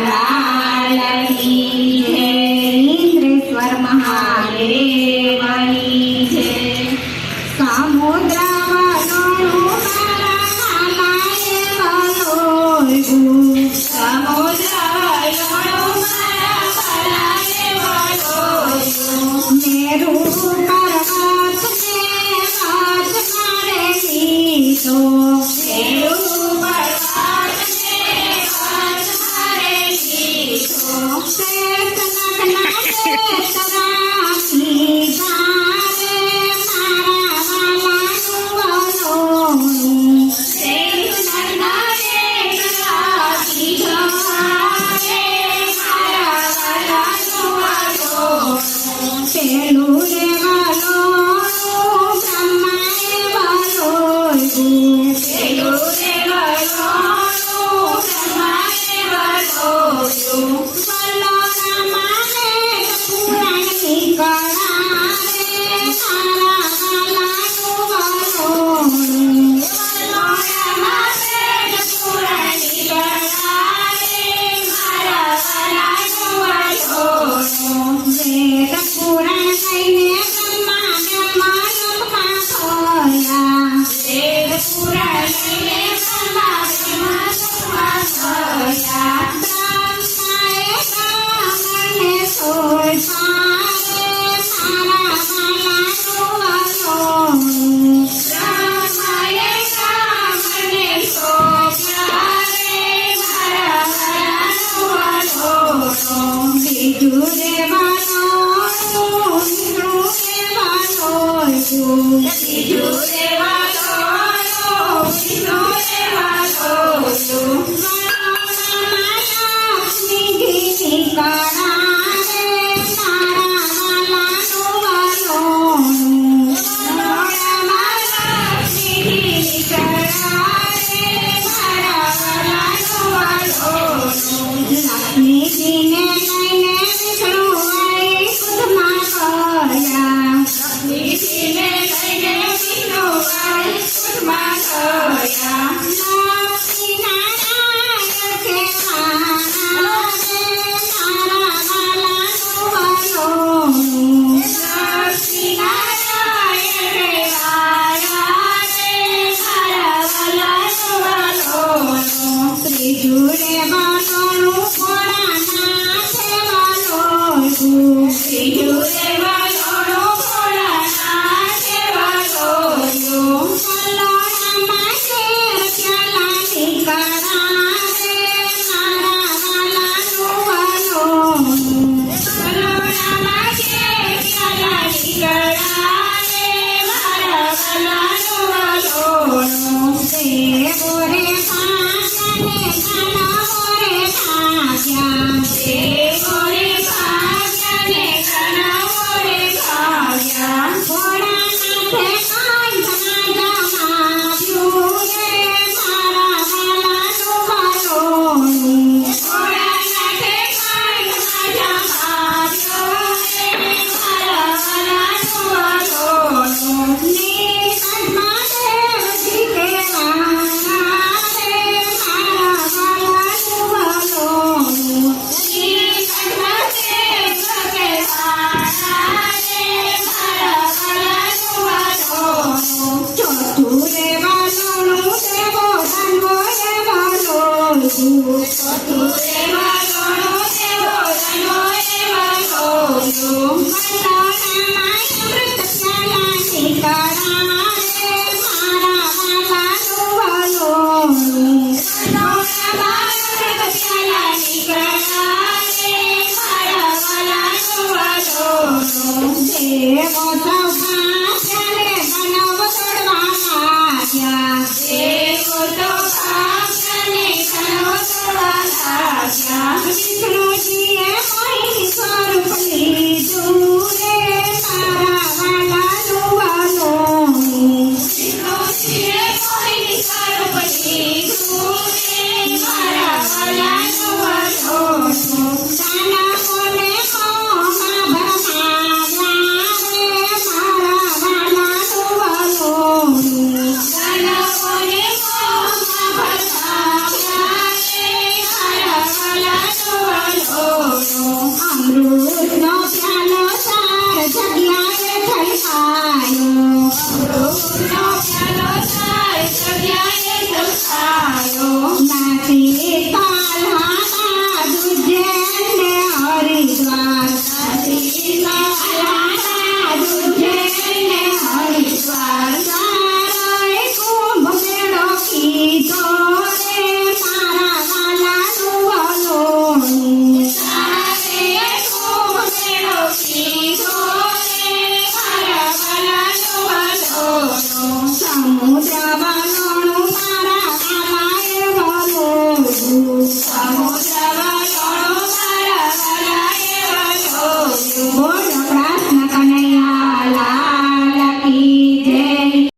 લાલ કી જય. ઇન્દ્રેશ્વર મહાદેવની જય. સમુદ્ર વલોણું મારા લાલાએ વલોળ્યું. સમુદ્ર વલોણું મારા લાલાએ વલોળ્યું. મેરુ પર્વત ને હાથ મારે લીધો. મેરુ પર્વત ને હાથ મારે લીધો. શ્રેષ્ઠ નગના શ્રેષ્ઠ રાખી તારે મારા વાલાનું વલોણું. શ્રેષ્ઠ નગના શ્રેષ્ઠ રાખી તારે મારા વાલાનું વલોણું. પેલું રે વલોણું બ્રહ્માએ વલોળ્યું. પેલું રે વલોણું બ્રહ્માએ વલોળ્યું. વલોણામાં વેદ પુરાણની કળા રે મારા વાલાનું વલોણું. વલોણામાં વેદ પુરાણની કળા રે મારા વાલાનું વલોણું. વેદ પુરાણ લઈને બ્રહ્મા બ્રહ્મલોકમાં થયા. વેદ પુરાણ લઈને બ્રહ્મા બ્રહ્મલોકમાં થયા. બ્રહ્માએ બ્રાહ્મણને સોંપ્યા રે મારા વાલાનું વલોણું. બ્રહ્માએ બ્રાહ્મણને સોંપ્યા રે મારા વાલાનું વલોણું. બીજું રે વલોણું વિષ્ણુએ વલોળ્યું. બીજું રે વલોણું વિષ્ણુએ વલોળ્યું. વલોણામાં લક્ષ્મી ઘીની કળા રે મારા વાલાનું વલોણું. વલોણામાં લક્ષ્મી ઘીની કળા રે મારા વાલાનું વલોણું. લક્ષ્મીજીને લઈને વિષ્ણુએ કુદમાં ગયા. લક્ષ્મીજીને લઈને વિષ્ણુએ કુદમાં ગયા. લક્ષ્મીનારાયણ કહેવાના રે મારા વાલાનું વલોણું. લક્ષ્મીનારાયણ કહેવાના રે મારા વાલાનું વલોણું. ત્રીજું રે વલોણું ભોળાનાથે વલોળ્યું. ત્રીજું રે વલોણું ભોળાનાથે વલોળ્યું. વલોણામાં શેર પ્યાલાની કળા રે મારા વાલાનું વલોણું. વલોણામાં શેર પ્યાલાની કળા રે મારા વાલાનું વલોણું. દેવો રે ભાગ્યને ગણવો રે ભાગ્યા. દેવો રે ભાગ્યને ગણવો રે ભાગ્યા. ભોળાનાથે કાંધમાં જમાવ્યું રે મારા વાલાનું વલોણું. ભોળાનાથે કાંધમાં જમાવ્યું રે મારા વાલાનું વલોણું. નીલકંઠમાં દેવજી કહેવાના રે મારા વાલાનું વલોણું. નીલકંઠમાં દેવ કહેવાના રે મારા વાલાનું વલોણું. ચોથું રે વલોણું દેવો ધનવો રે વલોળ્યું. ચોથું રે વલોણું દેવો ધનવો રે વલોળ્યું. વલોણામાં અમૃત પ્યાલાની કળા રે મારા વાલાનું વલોણું. વલોણામાં અમૃત પ્યાલાની કળા રે મારા વાલાનું વલોણું. દેવો સૌભાગ્યને ગણવ તોડવા લાગ્યા. દેવો સૌભાગ્યને ગણવ તોડવા લાગ્યા. વિષ્ણુજીએ મોહિની સ્વરૂપ લીધું રે મારા વાલાનું વલોણું. વિષ્ણુજીએ મોહિની સ્વરૂપ લીધું રે મારા વાલાનું વલોણું. દાનવોને મોહમાં ભરમાવ્યા રે મારા વાલાનું વલોણું. દાનવોને મોહમાં ભરમાવ્યા રે મારા વાલાનું વાલો